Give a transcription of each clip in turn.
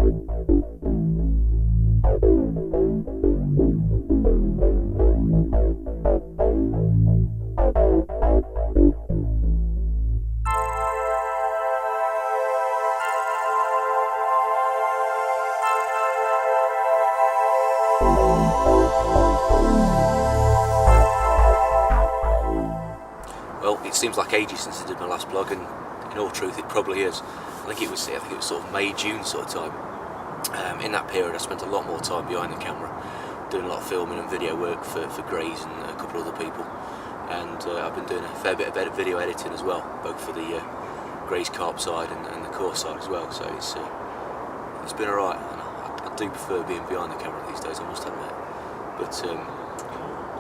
Well, it seems like ages since I did my last blog, and in all truth it probably is. I think it was sort of May, June sort of time. In that period I spent a lot more time behind the camera, doing a lot of filming and video work for Grays and a couple of other people. And I've been doing a fair bit of video editing as well, both for the Grays Carp side and the course side as well. So it's been alright, and I do prefer being behind the camera these days, I must admit. But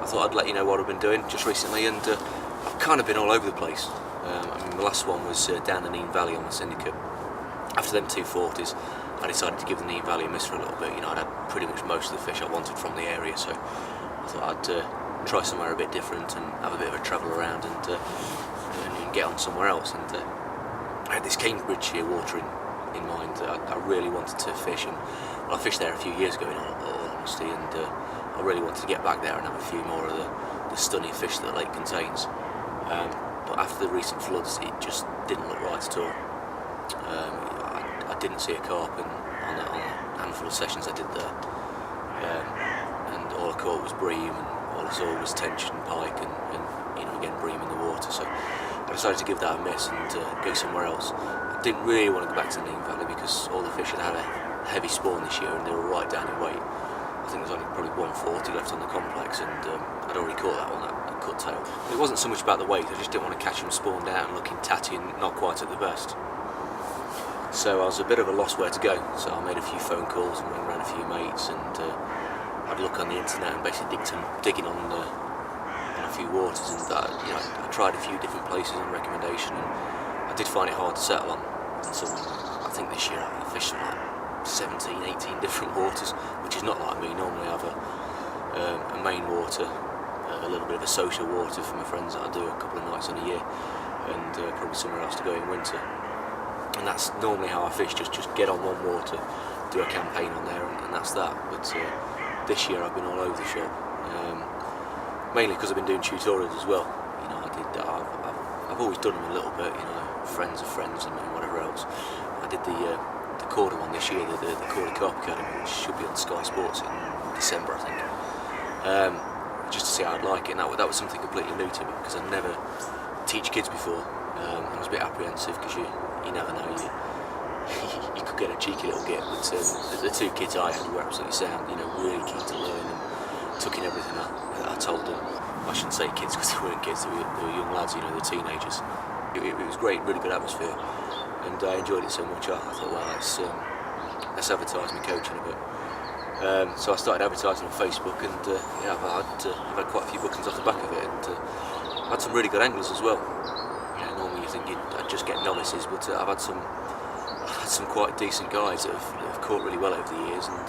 I thought I'd let you know what I've been doing just recently, and I've kind of been all over the place. I mean, the last one was down the Nene Valley on the syndicate. After them 240s, I decided to give the Nene Valley a miss for a little bit. You know, I'd had pretty much most of the fish I wanted from the area, so I thought I'd try somewhere a bit different and have a bit of a travel around and get on somewhere else. And I had this Cambridge here water in mind that I really wanted to fish, and well, I fished there a few years ago in all honesty, and I really wanted to get back there and have a few more of the stunning fish that the lake contains. But after the recent floods, it just didn't look right at all. I didn't see a carp on a handful of sessions I did there, and all I caught was bream, and all I saw was tension, pike, and you know, again bream in the water. So I decided to give that a miss and go somewhere else. I didn't really want to go back to the Nene Valley because all the fish had a heavy spawn this year, and they were right down in weight. I think there's only probably 140 left on the complex, and I'd already caught that one, that cut tail. It wasn't so much about the weight, I just didn't want to catch them spawned out and looking tatty and not quite at the best. So I was a bit of a loss where to go, so I made a few phone calls and rang around a few mates, and I'd look on the internet and basically digging on a few waters, and you know, I tried a few different places on recommendation, and I did find it hard to settle on some. I think this year I fished like 17, 18 different waters, which is not like me. Normally I have a main water, a little bit of a social water for my friends that I do a couple of nights in a year, and probably somewhere else to go in winter. And that's normally how I fish, just get on one water, do a campaign on there, and that's that. But this year I've been all over the shop, mainly because I've been doing tutorials as well. You know, I've always done them a little bit, you know, friends of friends and whatever else. I did the Corder one this year, the Corder Carp Academy, which should be on Sky Sports in December, I think. Just to see how I'd like it, and that was something completely new to me because I'd never teach kids before. I was a bit apprehensive because you never know, you could get a cheeky little git, but the two kids I had were absolutely sound, you know, really keen to learn and took in everything I told them. I shouldn't say kids because they weren't kids, they were young lads, you know, they're teenagers. It was great, really good atmosphere, and I enjoyed it so much. I thought, well, let's advertise my coaching a bit. So I started advertising on Facebook, and yeah, I've had quite a few bookings off the back of it, and I had some really good anglers as well. Normally you think I'd just get novices, but I've had some quite decent guys that have caught really well over the years, and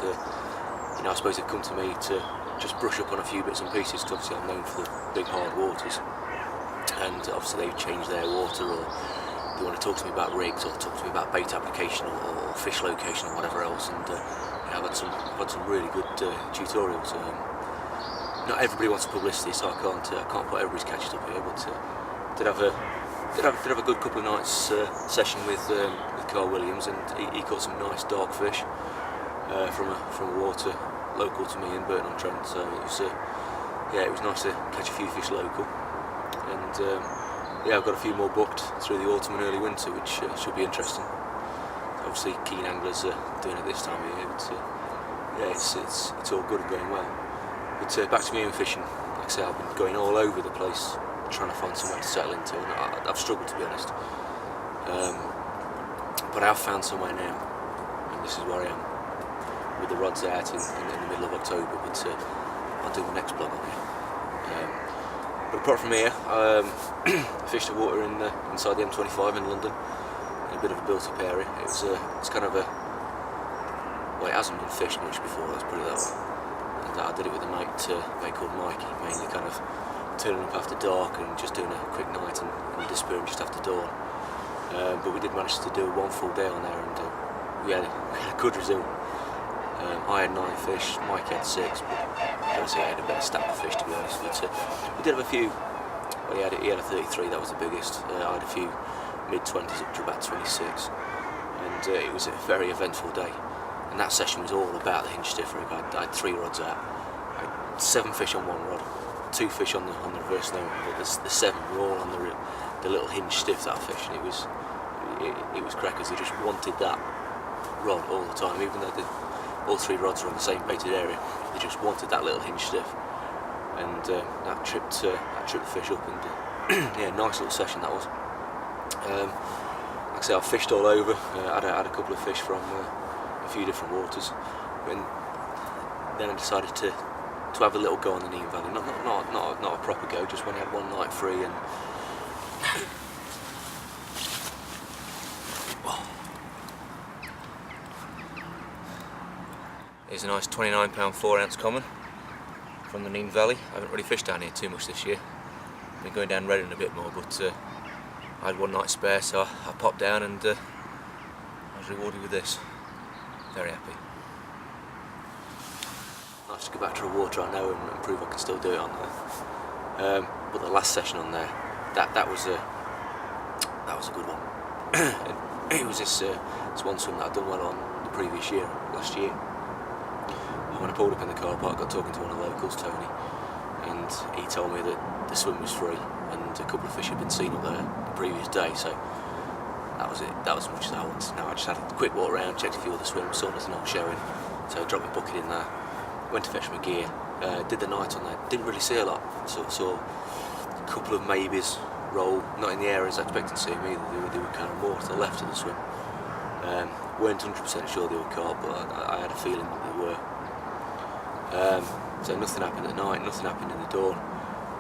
you know, I suppose they've come to me to just brush up on a few bits and pieces, because obviously I'm known for the big hard waters, and obviously they've changed their water, or they want to talk to me about rigs, or talk to me about bait application, or fish location, or whatever else, and yeah, I've had some really good tutorials. Not everybody wants publicity, so I can't put everybody's catches up here, but did have a good couple of nights session with Carl Williams, and he caught some nice dark fish from a water local to me in Burton-on-Trent. So it was nice to catch a few fish local, and yeah, I've got a few more booked through the autumn and early winter, which should be interesting. Obviously, keen anglers are doing it this time of year, but yeah, it's all good and going well. But back to me and fishing. Like I say, I've been going all over the place, trying to find somewhere to settle into, and I've struggled, to be honest. But I have found somewhere now, and this is where I am, with the rods out in the middle of October, but I'll do the next blog on here. But apart from here, I fished the water inside the M25 in London, in a bit of a built-up area. It's kind of well, it hasn't been fished much before, let's put it that way. And I did it with a mate called Mikey, mainly kind of turning up after dark and just doing a quick night and disappearing just after dawn. But we did manage to do one full day on there, and we had a good result. I had 9 fish, Mike had 6, but obviously I had a better stack of fish, to be honest. But we did have a few. Well, he had a 33, that was the biggest. I had a few mid-20s up to about 26, and it was a very eventful day. And that session was all about the hinge stiff rig. I had 3 rods out. I had 7 fish on one rod, 2 fish on the reverse snowman, but the 7 were all on the little hinge stiff, that fish, and it was crackers. They just wanted that rod all the time, even though all 3 rods were on the same baited area. They just wanted that little hinge stiff, and that tripped the fish up. And yeah, nice little session that was. Like I say, I fished all over. I had a couple of fish from a few different waters, and then I decided to have a little go on the Nene Valley. Not a proper go, just when I had one night free. And here's a nice 29-pound 4-ounce common from the Nene Valley. I haven't really fished down here too much this year. I've been going down Reading a bit more, but I had one night spare, so I popped down and I was rewarded with this. Very happy. Nice to go back to a water I know and prove I can still do it on there. But the last session on there, that was a good one. It was this one swim that I'd done well on the previous year, last year. And when I pulled up in the car park, I got talking to one of the locals, Tony, and he told me that the swim was free and a couple of fish had been seen up there the previous day, so that was it. That was as much as I wanted. Now I just had a quick walk around, checked a few other swims, saw nothing not showing, so I dropped my bucket in there, went to fetch my gear, did the night on there, didn't really see a lot, saw a couple of maybes roll, not in the areas I expected to see them either. They were kind of more to the left of the swim. Weren't 100% sure they were carp, but I had a feeling that they were. So nothing happened at night, nothing happened in the dawn.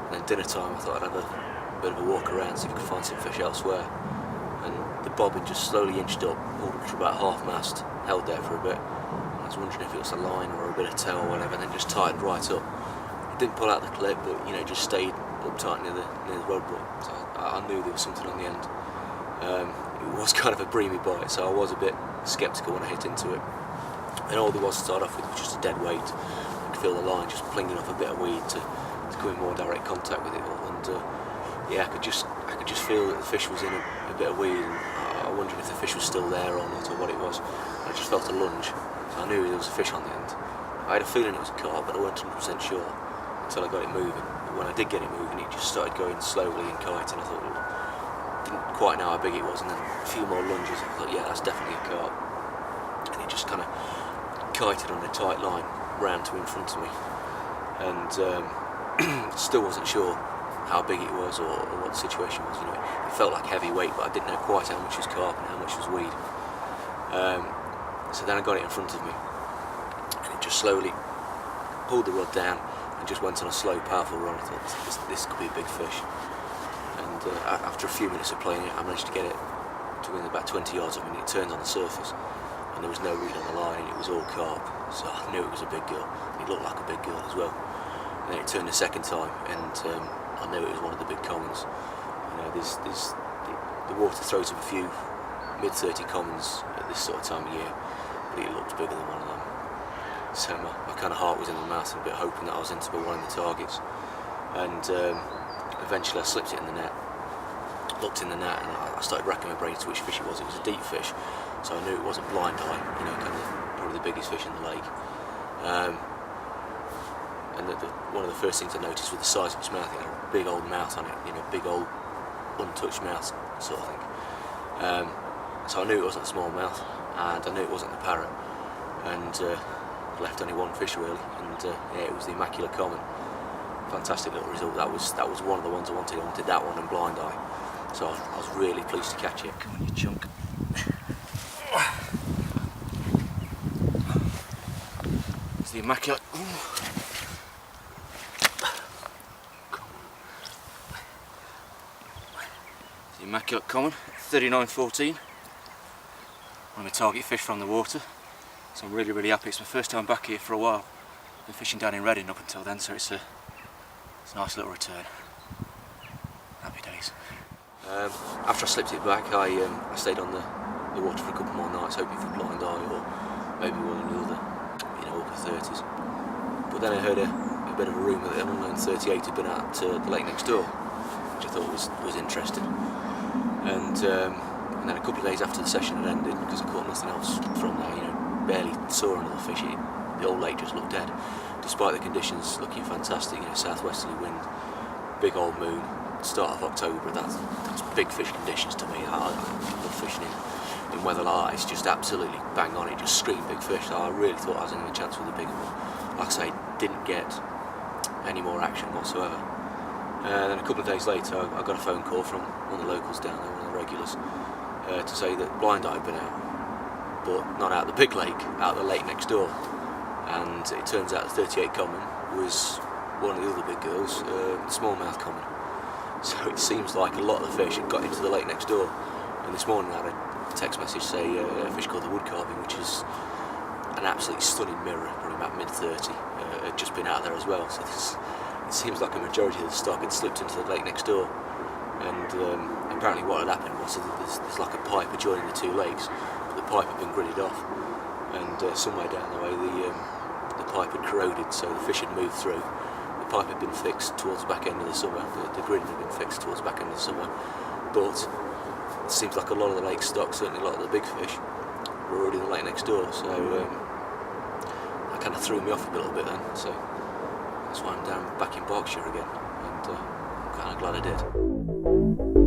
And then dinner time, I thought I'd have a bit of a walk around, see if I could find some fish elsewhere. And the bobbin just slowly inched up, pulled up to about half mast, held there for a bit. And I was wondering if it was a line or a bit of tail or whatever, and then just tightened right up. It didn't pull out the clip, but just stayed up tight near the rod butt. So I knew there was something on the end. It was kind of a breamy bite, so I was a bit sceptical when I hit into it. And all there was to start off with was just a dead weight. I could feel the line just plinging off a bit of weed to go in more direct contact with it all. And yeah, I could just feel that the fish was in a bit of weed, and I wondered if the fish was still there or not, or what it was. I just felt a lunge, so I knew there was a fish on the end. I had a feeling it was a carp, but I wasn't 100% sure until I got it moving. But when I did get it moving, it just started going slowly and kiting. I thought, didn't quite know how big it was, and then a few more lunges. I thought, yeah, that's definitely a carp. And it just kind of kited on a tight line round to in front of me, and still wasn't sure how big it was or what the situation was. It felt like heavy weight, but I didn't know quite how much was carp and how much was weed. So then I got it in front of me, and it just slowly pulled the rod down and just went on a slow, powerful run. I thought this could be a big fish. And after a few minutes of playing it, I managed to get it to within about 20 yards of me. It turned on the surface, and there was no weed on the line, and it was all carp. So I knew it was a big girl. It looked like a big girl as well. And then it turned a second time, and I knew it was one of the big commons. The water throws up a few mid-30 commons at this sort of time of year, but it looked bigger than one of them. So my kind of heart was in my mouth, and a bit hoping that I was into one of the targets. And eventually I slipped it in the net, looked in the net, and I started racking my brains to which fish it was. It was a deep fish, so I knew it wasn't blind eye, kind of probably the biggest fish in the lake. And one of the first things I noticed was the size of its mouth. It had a big old mouth on it, big old untouched mouth sort of thing. So I knew it wasn't a smallmouth, and I knew it wasn't the parrot, and left only one fish really, and yeah, it was the Immaculate Common. Fantastic little result. That was one of the ones I wanted. I wanted that one and blind eye, so I was really pleased to catch it. Come on, you chunk. It's the Immaculate. The Immaculate Common, 39.14. One of my target fish from the water, so I'm really happy. It's my first time back here for a while. Been fishing down in Reading up until then, so it's a nice little return. Happy days. After I slipped it back, I stayed on the the water for a couple more nights, hoping for blind eye or maybe one or the other, upper 30s. But then I heard a bit of a rumour that an unknown 38 had been out to the lake next door, which I thought was interesting. And then a couple of days after the session had ended, because I caught nothing else from there, barely saw another fish. The old lake just looked dead, despite the conditions looking fantastic. Southwesterly wind, big old moon, start of October. That's big fish conditions to me. I love fishing in weather like that. It's just absolutely bang on. It just screamed big fish. So I really thought I was in a chance with the bigger one. Like I say, didn't get any more action whatsoever. Then a couple of days later, I got a phone call from one of the locals down there, one of the regulars, to say that blind eye had been out, but not out the big lake, out the lake next door. And it turns out the 38 common was one of the other big girls, smallmouth common. So it seems like a lot of the fish had got into the lake next door. And this morning I had a text message say a fish called the wood carving, which is an absolutely stunning mirror, probably about mid-30, had just been out there as well. So it seems like a majority of the stock had slipped into the lake next door. And apparently what had happened was that there's like a pipe adjoining the two lakes, but the pipe had been gridded off. And somewhere down the way the pipe had corroded, so the fish had moved through. The pipe had been fixed towards the back end of the summer, the gridding had been fixed towards the back end of the summer, but it seems like a lot of the lake stock, certainly a lot of the big fish, were already in the lake next door, so that kind of threw me off a little bit then, so that's why I'm back in Berkshire again, and I'm kind of glad I did.